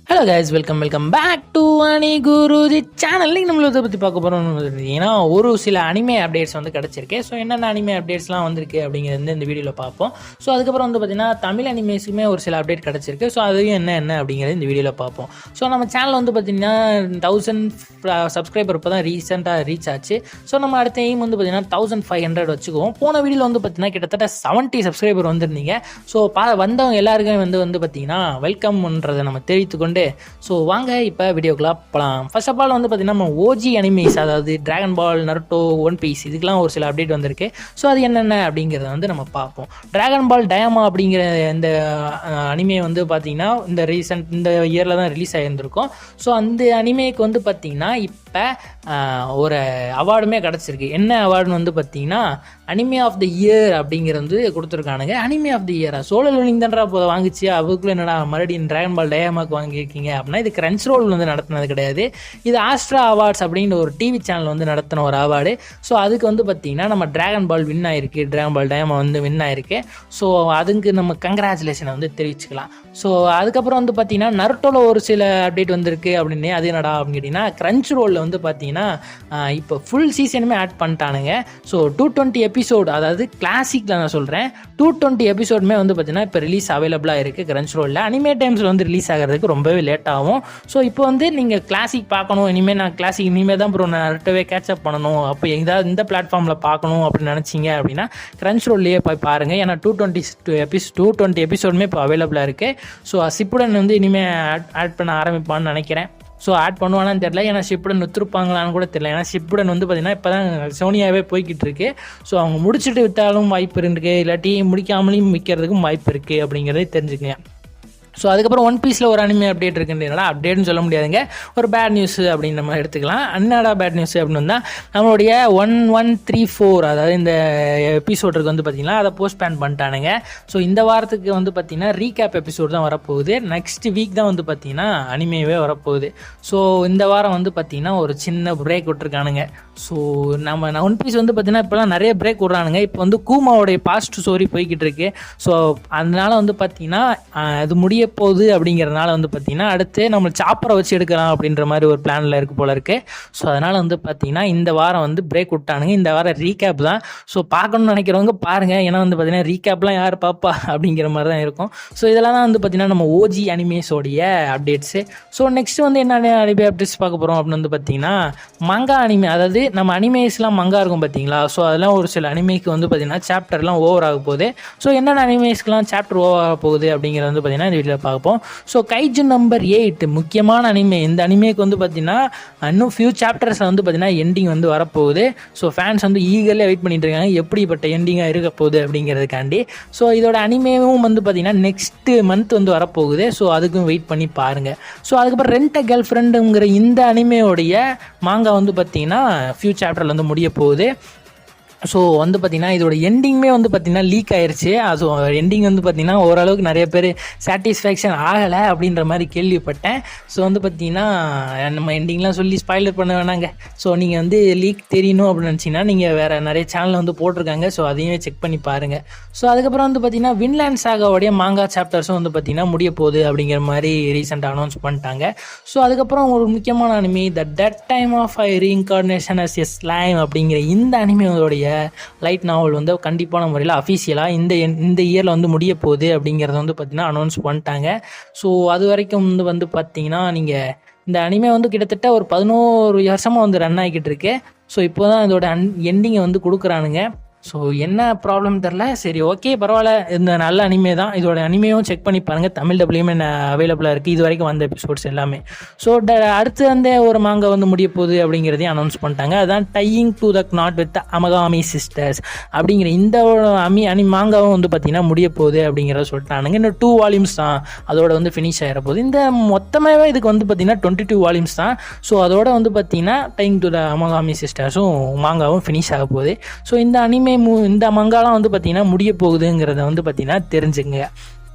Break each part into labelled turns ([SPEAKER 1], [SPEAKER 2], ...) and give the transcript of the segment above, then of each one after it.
[SPEAKER 1] Hello guys, welcome back to Ani Guruji channel. நம்மளை இதை பற்றி பார்க்க போகிறோம். ஏன்னா ஒரு சில அனிமே அப்டேட்ஸ் வந்து கிடச்சிருக்கு. ஸோ என்னென்ன அனிமே அப்டேட்ஸ்லாம் வந்திருக்கு அப்படிங்கிறது இந்த வீடியோவில் பார்ப்போம். ஸோ அதுக்கப்புறம் வந்து பார்த்திங்கன்னா தமிழ் அனிமேஸுக்குமே ஒரு சில அப்டேட் கிடச்சிருக்கு. ஸோ அதையும் என்ன அப்படிங்கிறது இந்த வீடியோவில் பார்ப்போம். ஸோ நம்ம சேனல் வந்து பார்த்திங்கன்னா 1000 சப்ஸ்கிரைபர் இப்போ தான் ரீசெண்டாக ரீச் ஆச்சு. ஸோ நம்ம அடுத்த எய்ம் வந்து பார்த்திங்கன்னா 1500 வச்சுக்குவோம். போன வீடியோவில் வந்து பார்த்திங்கன்னா கிட்டத்தட்ட 70 சப்ஸ்கிரைபர் வந்திருந்தீங்க. ஸோ வந்தவங்க எல்லாருக்குமே வந்து பார்த்திங்கன்னா வெல்கம்ன்றதை நம்ம தெரிவித்துக்கொண்டு ஸோ வாங்க இப்போ வீடியோக்குள்ளே போகலாம். ஃபர்ஸ்ட் ஆஃப் ஆல் வந்து பார்த்திங்கன்னா நம்ம ஓஜி அனிமேஸ், அதாவது டிராகன் பால், நருட்டோ, ஒன் பீஸ், இதுக்கெலாம் ஒரு சில அப்டேட் வந்திருக்கு. ஸோ அது என்னென்ன அப்படிங்கிறத வந்து நம்ம பார்ப்போம். டிராகன் பால் டயமா அப்படிங்கிற இந்த அனிமே வந்து பார்த்திங்கன்னா இந்த இயரில் தான் ரிலீஸ் ஆகியிருந்திருக்கும். ஸோ அந்த அனிமேக்கு வந்து பார்த்திங்கன்னா இப்போ ஒரு அவார்டுமே கிடச்சிருக்கு. என்ன அவார்டுன்னு வந்து பார்த்திங்கன்னா அனிமே ஆஃப் த இயர் அப்படிங்கிற வந்து கொடுத்துருக்கானுங்க. அனிமே ஆஃப் த இயரா? சோழல் லிங்க் தான்டா இப்போ வாங்கிச்சு, அதுக்குள்ளே என்னடா மறுபடியும் டிராகன் பால் டயமாக்கு வாங்கியிருக்கீங்க அப்படின்னா, இது கிரன்ச் ரோல் வந்து நடத்தினது கிடையாது. இது ஆஸ்ட்ரா அவார்ட்ஸ் அப்படிங்கிற ஒரு டிவி சேனல் வந்து நடத்தின ஒரு அவார்டு. ஸோ அதுக்கு வந்து பார்த்திங்கன்னா நம்ம டிராகன் பால் வின் ஆயிருக்கு, டிராகன் பால் டயமா வந்து வின் ஆயிருக்கு. ஸோ அதுக்கு நம்ம கங்க்ராச்சுலேஷனை வந்து தெரிவிச்சுக்கலாம். ஸோ அதுக்கப்புறம் வந்து பார்த்திங்கன்னா நருட்டோவில் ஒரு சில அப்டேட் வந்திருக்கு அப்படின்னு. அது என்னடா அப்படின்னு கேட்டிங்கன்னா, கிரன்ச் ரோலில் வந்து பார்த்திங்கன்னா இப்போ ஃபுல் சீசனுமே ஆட் பண்ணிட்டானுங்க. ஸோ 220 எபிசோடு, அதாவது கிளாசிக்கில் நான் சொல்கிறேன், 220 எபிசோடுமே வந்து பார்த்திங்கன்னா இப்போ ரிலீஸ் அவைலபிளாக இருக்குது கிரன்ச் ரோலில். அனிமே டைம்ஸில் வந்து ரிலீஸ் ஆகிறதுக்கு ரொம்பவே லேட் ஆகும். ஸோ இப்போ வந்து நீங்கள் கிளாசிக் பார்க்கணும், இனிமேல் நான் கிளாசிக் இனிமேல் தான் ப்ரோ நான் நருட்டோவே கேட்சப் பண்ணணும், அப்போ ஏதாவது இந்த பிளாட்ஃபார்மில் பார்க்கணும் அப்படின்னு நினச்சிங்க அப்படின்னா கிரன்ச் ரோல்லையே போய் பாருங்கள். ஏன்னா 220 எபிசோடுமே இப்போ அவைலபிளாக இருக்குது. ஸோ ஷிப்புடன் வந்து இனிமேல் ஆட் பண்ண ஆரம்பிப்பான்னு நினைக்கிறேன். ஸோ ஆட் பண்ணுவானான்னு தெரில, ஏன்னா ஷிப்புடன் விற்றுருப்பாங்களான்னு கூட தெரியல. ஏன்னா ஷிப்புடன் வந்து பார்த்திங்கன்னா இப்போ தான் சோனியாவே போய்கிட்டு இருக்கு. ஸோ அவங்க முடிச்சுட்டு விற்றாலும் வாய்ப்பு இருக்குது, இல்லாட்டி முடிக்காமலையும் விற்கிறதுக்கும் வாய்ப்பு இருக்குது அப்படிங்கிறதே தெரிஞ்சுக்கங்க. ஸோ அதுக்கப்புறம் ஒன் பீஸில் ஒரு அனிமே அப்டேட் இருக்குன்றதுனால அப்டேட்னு சொல்ல முடியாதுங்க, ஒரு பேட் நியூஸ் அப்படின்னு நம்ம எடுத்துக்கலாம். என்னடா பேட் நியூஸ் அப்படின்னு வந்தால், நம்மளுடைய 1134, அதாவது இந்த எபிசோடுக்கு வந்து பார்த்திங்கன்னா அதை போஸ்ட்பேன் பண்ணிட்டானுங்க. ஸோ இந்த வாரத்துக்கு வந்து பார்த்திங்கன்னா ரீகேப் எபிசோடு தான் வரப்போகுது. நெக்ஸ்ட் வீக் தான் வந்து பார்த்திங்கன்னா அனிமேவே வரப்போகுது. ஸோ இந்த வாரம் வந்து பார்த்திங்கன்னா ஒரு சின்ன பிரேக் விட்டுருக்கானுங்க. ஸோ நம்ம ஒன் பீஸ் வந்து பார்த்திங்கன்னா இப்போலாம் நிறைய பிரேக் விட்றானுங்க. இப்போ வந்து கூமாவோடைய பாஸ்ட் ஸ்டோரி போய்கிட்டு இருக்கு. ஸோ அதனால வந்து பார்த்திங்கன்னா அது முடிய போகுது அப்படிங்கிறதுனால வந்து பார்த்திங்கன்னா அடுத்து நம்ம சாப்பரை வச்சு எடுக்கலாம் அப்படின்ற மாதிரி ஒரு பிளானில் இருக்குது போல இருக்குது. ஸோ அதனால் வந்து பார்த்திங்கன்னா இந்த வாரம் வந்து பிரேக் விட்டானுங்க. இந்த வாரம் ரீகேப் தான். ஸோ பார்க்கணும்னு நினைக்கிறவங்க பாருங்கள். ஏன்னா வந்து பார்த்திங்கன்னா ரீகேப்லாம் யார் பாப்பா அப்படிங்கிற மாதிரி தான் இருக்கும். ஸோ இதெல்லாம் தான் வந்து பார்த்திங்கன்னா நம்ம ஓஜி அனிமேஸோடைய அப்டேட்ஸு. ஸோ நெக்ஸ்ட் வந்து என்ன அனிமே அப்டேட்ஸ் பார்க்க போகிறோம் அப்படின்னு வந்து பார்த்திங்கன்னா மங்கா அனிமே, அதாவது நம்ம அனிமேஸ்லாம் மங்கா இருக்கும் பார்த்தீங்களா. ஸோ அதெல்லாம் ஒரு சில அனிமேக்கு வந்து பார்த்திங்கன்னா சாப்டர்லாம் ஓவர் ஆக போகுது. ஸோ என்னென்ன அனிமேஸ்க்கெலாம் சாப்டர் ஓவர் ஆக போகுது அப்படிங்கிறது வந்து பார்த்திங்கன்னா இந்த வீட்டில் பார்ப்போம். ஸோ கைஜு நம்பர் 8 முக்கியமான அனிமே. இந்த அனிமேக்கு வந்து பார்த்திங்கன்னா இன்னும் ஃபியூ சாப்டர்ஸில் வந்து பார்த்திங்கன்னா எண்டிங் வந்து வரப்போகுது. ஸோ ஃபேன்ஸ் வந்து ஈகர்லி வெயிட் பண்ணிட்டு இருக்காங்க எப்படிப்பட்ட எண்டிங்காக இருக்க போகுது அப்படிங்கிறதுக்காண்டி. ஸோ இதோட அனிமேவும் வந்து பார்த்திங்கன்னா நெக்ஸ்ட் மந்த் வந்து வரப்போகுது. ஸோ அதுக்கும் வெயிட் பண்ணி பாருங்கள். ஸோ அதுக்கப்புறம் ரெண்ட் அ கேர்ள் ஃப்ரெண்டுங்கிற இந்த அனிமேயோடைய மாங்கா வந்து பார்த்திங்கன்னா ஃபியூ சாப்டரில் வந்து முடிய போகுது. ஸோ வந்து பார்த்திங்கன்னா இதோட எண்டிங்குமே வந்து பார்த்திங்கன்னா லீக் ஆயிடுச்சு. ஸோ எண்டிங் வந்து பார்த்திங்கன்னா ஓரளவுக்கு நிறைய பேர் சாட்டிஸ்ஃபேக்ஷன் ஆகலை அப்படின்ற மாதிரி கேள்விப்பட்டேன். ஸோ வந்து பார்த்திங்கன்னா நம்ம எண்டிங்லாம் சொல்லி ஸ்பாய்லர் பண்ண வேணாங்க. ஸோ நீங்கள் வந்து லீக் தெரியணும் அப்படின்னு நினச்சிங்கன்னா நீங்கள் வேறு நிறைய சேனலில் வந்து போட்டிருக்காங்க. ஸோ அதையும் செக் பண்ணி பாருங்கள். ஸோ அதுக்கப்புறம் வந்து பார்த்திங்கன்னா வின்லேண்ட் சாகாவோடைய மாங்கா சாப்டர்ஸும் வந்து பார்த்திங்கன்னா முடிய போகுது அப்படிங்கிற மாதிரி ரீசெண்டாக அனௌன்ஸ் பண்ணிட்டாங்க. ஸோ அதுக்கப்புறம் ஒரு முக்கியமான anime the that time of reincarnation as a slime அப்படிங்கிற இந்த அனிமேயோடைய லைட் நாவல் வந்து கண்டிப்பான முறையில் அஃபீஷியலாக இந்த இயரில் வந்து முடிய போகுது அப்படிங்கிறத வந்து பார்த்திங்கன்னா அனௌன்ஸ் பண்ணிட்டாங்க. ஸோ அது வரைக்கும் வந்து பார்த்திங்கன்னா நீங்கள் இந்த அனிமே வந்து கிட்டத்தட்ட ஒரு 11 வருஷமாக வந்து ரன் ஆகிக்கிட்டு இருக்கு. ஸோ இப்போ தான் இதோட எண்டிங்கை வந்து கொடுக்குறானுங்க. ஸோ என்ன ப்ராப்ளம் தெரில, சரி ஓகே பரவாயில்ல, இந்த நல்ல அனிமே தான். இதோட அனிமையும் செக் பண்ணி பாருங்கள், தமிழ் டபிள்யூமே அவைலபிளாக இருக்குது இது வரைக்கும் வந்த எபிசோட்ஸ் எல்லாமே. ஸோ அடுத்து வந்து ஒரு மாங்கா வந்து முடிய போகுது அப்படிங்கிறதையும் அனௌன்ஸ் பண்ணிட்டாங்க. அதுதான் tying to the knot with Amagami sisters அப்படிங்கிற இந்த மாங்காவும் வந்து பார்த்திங்கன்னா முடிய போகுது அப்படிங்கிறத சொல்லிட்டானுங்க. இன்னும் 2 வால்யூம்ஸ் தான் அதோட வந்து ஃபினிஷ் ஆகிற போகுது. இந்த மொத்தமாகவே இதுக்கு வந்து பார்த்திங்கன்னா 22 வால்யூம்ஸ் தான். ஸோ அதோட வந்து பார்த்திங்கன்னா டையிங் டு த அமகாமி சிஸ்டர்ஸும் மாங்காவும் ஃபினிஷ் ஆக போகுது. ஸோ இந்த அனிமே இந்த மங்காலாம் வந்து பார்த்திங்கன்னா முடிய போகுதுங்கிறத வந்து பார்த்திங்கன்னா தெரிஞ்சுங்க.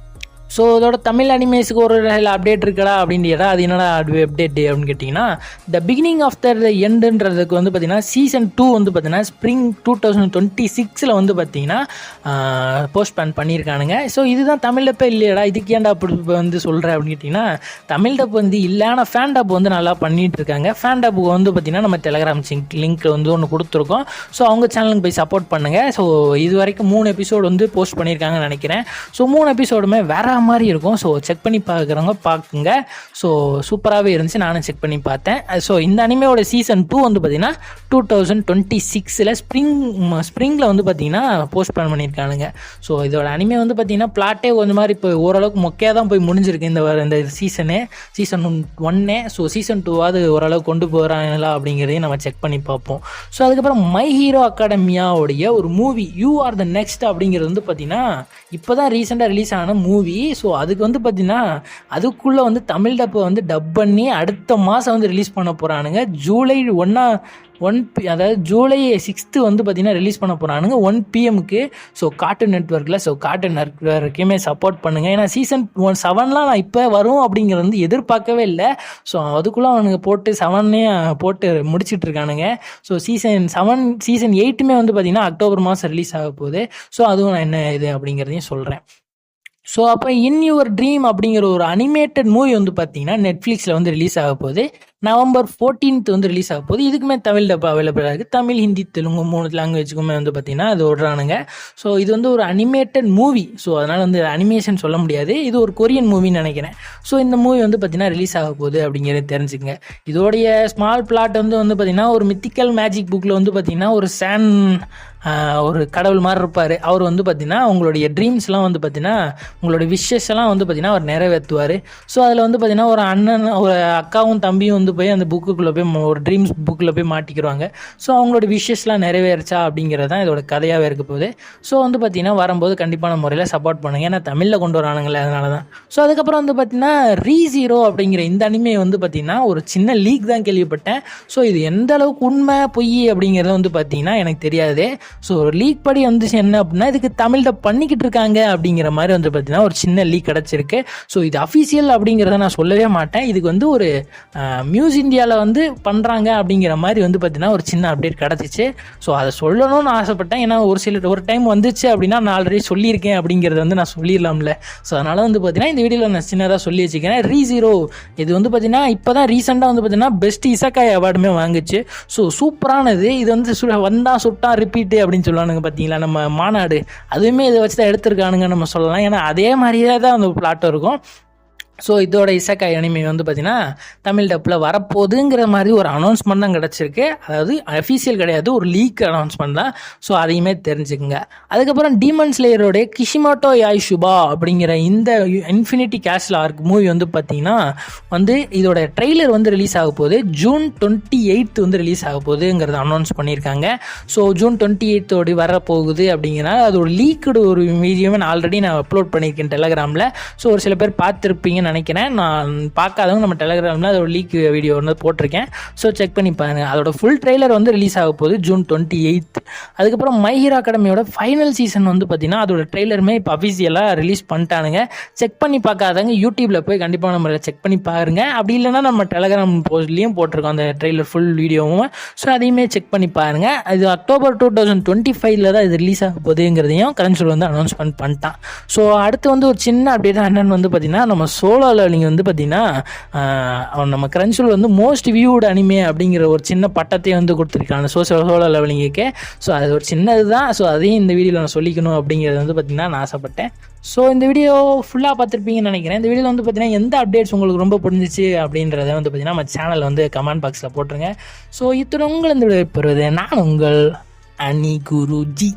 [SPEAKER 1] ஸோ இதோட தமிழ் அனிமேஸுக்கு ஒரு அப்டேட் இருக்கடா அப்படின்ட்டு அது என்னடா அப்டேட் அப்படின்னு கேட்டிங்கன்னா, த பிகினிங் ஆஃப் த எண்டுன்றதுக்கு வந்து பார்த்திங்கன்னா சீசன் 2 வந்து பார்த்திங்கன்னா ஸ்ப்ரிங் 2026 வந்து பார்த்திங்கன்னா போஸ்ட்போன் பண்ணியிருக்கானுங்க. ஸோ இதுதான் தமிழ் டப்பே இல்லையடா, இதுக்கு ஏன்டா அப்படி வந்து சொல்கிறேன் அப்படின்னு கேட்டிங்கன்னா, தமிழ் டப் வந்து இல்லை, ஆனால் ஃபேன் டப் வந்து நல்லா பண்ணிகிட்டு இருக்காங்க. ஃபேன் டப்புக்கு வந்து பார்த்திங்கன்னா நம்ம டெலகிராம் லிங்க் வந்து ஒன்று கொடுத்துருக்கோம். ஸோ அவங்க சேனலுக்கு போய் சப்போர்ட் பண்ணுங்கள். ஸோ இது வரைக்கும் 3 எபிசோடு வந்து போஸ்ட் பண்ணியிருக்காங்கன்னு நினைக்கிறேன். ஸோ 3 எபிசோடுமே வேறு மாதிரி இருக்கும். ஸோ செக் பண்ணி பார்க்குறவங்க பார்க்குங்க. ஸோ சூப்பராகவே இருந்துச்சு, நானும் செக் பண்ணி பார்த்தேன். ஸோ இந்த அனிமையோட சீசன் 2 வந்து பார்த்திங்கன்னா 2026 ஸ்ப்ரிங்கில் வந்து பார்த்திங்கன்னா போஸ்ட்போன் பண்ணியிருக்கானுங்க. ஸோ இதோட அனிமே வந்து பார்த்திங்கன்னா பிளாட்டே கொஞ்சம் மாதிரி இப்போ ஓரளவுக்கு மொக்கையாக தான் போய் முடிஞ்சிருக்கு இந்த சீசன் 1. ஸோ சீசன் 2 ஓரளவுக்கு கொண்டு போகிறாங்களா அப்படிங்கிறதையும் நம்ம செக் பண்ணி பார்ப்போம். ஸோ அதுக்கப்புறம் மை ஹீரோ அகாடமியாவுடைய ஒரு movie you are the next அப்படிங்கிறது வந்து பார்த்திங்கன்னா இப்போ தான் ரீசெண்டாக ரிலீஸ் ஆன மூவி. ஸோ அதுக்கு வந்து பார்த்திங்கன்னா அதுக்குள்ளே வந்து தமிழ் டப்பை வந்து டப் பண்ணி அடுத்த மாதம் வந்து ரிலீஸ் பண்ண போகிறானுங்க. ஜூலை 6 வந்து பார்த்திங்கன்னா ரிலீஸ் பண்ண போகிறானுங்க 1 PM. ஸோ கார்ட்டூன் நெட்வொர்க்கில். ஸோ கார்ட்டூன் நெட்வொர்க்கையுமே சப்போர்ட் பண்ணுங்கள். ஏன்னா சீசன் 7 நான் இப்போ வரும் அப்படிங்கிறது வந்து எதிர்பார்க்கவே இல்லை. ஸோ அதுக்குள்ளே அவனுங்க போட்டு 7 போட்டு முடிச்சுட்டு இருக்கானுங்க. ஸோ சீசன் 8 வந்து பார்த்திங்கன்னா அக்டோபர் மாதம் ரிலீஸ் ஆக போகுது. ஸோ அதுவும் நான் என்ன இது அப்படிங்கிறதையும் சொல்கிறேன். ஸோ அப்போ இன் யுவர் ட்ரீம் அப்படிங்கிற ஒரு அனிமேட்டட் மூவி வந்து பார்த்தீங்கன்னா நெட்ஃப்ளிக்ஸில் வந்து ரிலீஸ் ஆக போகுது. November 14 வந்து ரிலீஸ் ஆக போகுது. இதுக்குமே தமிழ் டப்பா அவைலபிளாக இருக்குது. தமிழ், ஹிந்தி, தெலுங்கு 3 லாங்குவேஜுக்குமே வந்து பார்த்திங்கன்னா அது ஓடுறானுங்க. ஸோ இது வந்து ஒரு அனிமேட்டட் மூவி. ஸோ அதனால் வந்து அனிமேஷன் சொல்ல முடியாது, இது ஒரு கொரியன் மூவின்னு நினைக்கிறேன். ஸோ இந்த மூவி வந்து பார்த்திங்கன்னா ரிலீஸ் ஆக போகுது அப்படிங்கிறத தெரிஞ்சுங்க. இதோடைய ஸ்மால் பிளாட் வந்து பார்த்திங்கன்னா ஒரு மித்திக்கல் மேஜிக் புக்கில் வந்து பார்த்திங்கன்னா ஒரு கடவுள் மாதிரி இருப்பார். அவர் வந்து பார்த்திங்கன்னா உங்களுடைய ட்ரீம்ஸ்லாம் வந்து பார்த்திங்கன்னா உங்களோட விஷஸ் எல்லாம் வந்து பார்த்திங்கன்னா அவர் நிறைவேற்றுவார். ஸோ அதில் வந்து பார்த்திங்கன்னா ஒரு அண்ணன் ஒரு அக்காவும் தம்பியும் வந்து போய் அந்த புக்குக்குள்ளே போய் ஒரு ட்ரீம்ஸ் புக்கில் போய் மாட்டிக்கிறாங்க. ஸோ அவங்களோட விஷஸ்லாம் நிறைவேறிச்சா அப்படிங்கிறது தான் இதோட கதையாகவே இருக்க போகுது. ஸோ வந்து பார்த்திங்கன்னா வரும்போது கண்டிப்பான முறையில் சப்போர்ட் பண்ணுங்கள், ஏன்னா தமிழில் கொண்டு வரானுங்களே அதனால தான். ஸோ அதுக்கப்புறம் வந்து பார்த்திங்கன்னா Re:Zero அப்படிங்கிற இந்த அனிமே வந்து பார்த்திங்கன்னா ஒரு சின்ன லீக் தான் கேள்விப்பட்டேன். ஸோ இது எந்த அளவுக்கு உண்மை பொய் அப்படிங்கிறது வந்து பார்த்திங்கன்னா எனக்கு தெரியாது. ஸோ ஒரு லீக் படி வந்துச்சு என்ன அப்படின்னா இதுக்கு தமிழ்ல பண்ணிக்கிட்டு இருக்காங்க அப்படிங்கிற மாதிரி வந்து பார்த்தீங்கன்னா ஒரு சின்ன லீக் கிடச்சிருக்கு. ஸோ இது அஃபீஷியல் அப்படிங்கிறத நான் சொல்லவே மாட்டேன். இதுக்கு வந்து ஒரு நியூஸ் இந்தியாவில் வந்து பண்ணுறாங்க அப்படிங்கிற மாதிரி வந்து பார்த்தீங்கன்னா ஒரு சின்ன அப்டேட் கிடச்சிச்சு. ஸோ அதை சொல்லணும்னு ஆசைப்பட்டேன், ஏன்னா ஒரு டைம் வந்துச்சு அப்படின்னா நான் ஆல்ரெடி சொல்லியிருக்கேன் அப்படிங்கிறத வந்து நான் சொல்லிடலாம்ல. ஸோ அதனால் வந்து பார்த்தீங்கன்னா இந்த வீடியோவில் நான் சின்னதாக சொல்லி வச்சுக்கிறேன். Re:Zero இது வந்து பார்த்தீங்கன்னா இப்போ தான் ரீசெண்டாக வந்து பார்த்தீங்கன்னா பெஸ்ட் இசக்காய் அவார்டுமே வாங்குச்சு. ஸோ சூப்பரானது. இது வந்து வந்தால் சுட்டா ரிப்பீட்டு அப்படின்னு சொல்லுவானுங்க பார்த்தீங்களா நம்ம மாநாடு, அதுவுமே இதை வச்சு தான் எடுத்திருக்கானுங்க நம்ம சொல்லலாம். ஏன்னா அதே மாதிரியே தான் அந்த பிளாட்டும் இருக்கும். ஸோ இதோட இசக்காய் அனிமே வந்து பார்த்திங்கன்னா தமிழ் டப்பில் வரப்போகுதுங்கிற மாதிரி ஒரு அனௌன்ஸ்மெண்ட் தான் கிடச்சிருக்கு. அதாவது அஃபீஷியல் கிடையாது, ஒரு லீக் அனௌன்ஸ்மெண்ட் தான். ஸோ அதையுமே தெரிஞ்சுக்குங்க. அதுக்கப்புறம் டீமன் ஸ்லேயரோடைய கிஷிமோட்டோ யாய்ஷுபா அப்படிங்கிற இந்த இன்ஃபினிட்டி கேஸ்டில் ஆர்க் மூவி வந்து பார்த்திங்கன்னா வந்து இதோட ட்ரெய்லர் வந்து ரிலீஸ் ஆக போகுது. June 28 வந்து ரிலீஸ் ஆக போகுதுங்கிறத அனௌன்ஸ் பண்ணியிருக்காங்க. ஸோ June 28 வரப்போகுது அப்படிங்கிறனால அது ஒரு லீக்குடு ஒரு வீடியோவை நான் ஆல்ரெடி அப்லோட் பண்ணியிருக்கேன் டெலகிராமில். ஸோ ஒரு சில பேர் பார்த்துருப்பீங்கன்னு நினைக்கிறேன். நான் பார்க்காதவங்க நம்ம டெலகிராமில் அதோட லீக் வீடியோ வந்து போட்டிருக்கேன். ஸோ செக் பண்ணி பாருங்க. அதோட ஃபுல் ட்ரெய்லர் வந்து ரிலீஸ் ஆக போகுது June 28. அதுக்கப்புறம் மை ஹீரோ அகாடமியோட ஃபைனல் சீசன் வந்து பார்த்தீங்கன்னா அதோட ட்ரெய்லருமே இப்போ அஃபீஷியலாக ரிலீஸ் பண்ணிட்டானுங்க. செக் பண்ணி பார்க்காதவங்க யூடியூப்பில் போய் கண்டிப்பாக நம்ம செக் பண்ணி பாருங்க. அப்படி இல்லைன்னா நம்ம டெலகிராம் போஸ்ட்லேயும் போட்டிருக்கோம் அந்த ட்ரெய்லர் ஃபுல் வீடியோவும். ஸோ அதையுமே செக் பண்ணி பாருங்கள். இது October 2025 தான் இது ரிலீஸ் ஆக போகுதுங்கிறதையும் கரன்சூல் வந்து அனௌன்ஸ்மெண்ட் பண்ணிட்டான். ஸோ அடுத்து வந்து ஒரு சின்ன அப்டேட் என்னென்னு வந்து பார்த்தீங்கன்னா நம்ம சோலோ லெவலிங் வந்து பார்த்தீங்கன்னா நம்ம கிரன்சூல் வந்து மோஸ்ட் வியூடு அனிமே அப்படிங்கிற ஒரு சின்ன பட்டத்தை வந்து கொடுத்துருக்காங்க சோலோ லெவலிங்குக்கு. ஸோ அது ஒரு சின்னது தான். ஸோ அதையும் இந்த வீடியோவில் நான் சொல்லிக்கணும் அப்படிங்கிறது வந்து பார்த்திங்கன்னா நான் ஆசைப்பட்டேன். ஸோ இந்த வீடியோ ஃபுல்லாக பார்த்துருப்பீங்கன்னு நினைக்கிறேன். இந்த வீடியோவில் வந்து பார்த்தீங்கன்னா எந்த அப்டேட்ஸ் உங்களுக்கு ரொம்ப பிடிச்சிச்சு அப்படின்றத வந்து பார்த்தீங்கன்னா நம்ம சேனல் வந்து கமெண்ட் பாக்ஸில் போட்டுருங்க. ஸோ இத்தனை உங்களை இந்த வீடியோ பெறுவது நான் உங்கள் அனி குருஜி.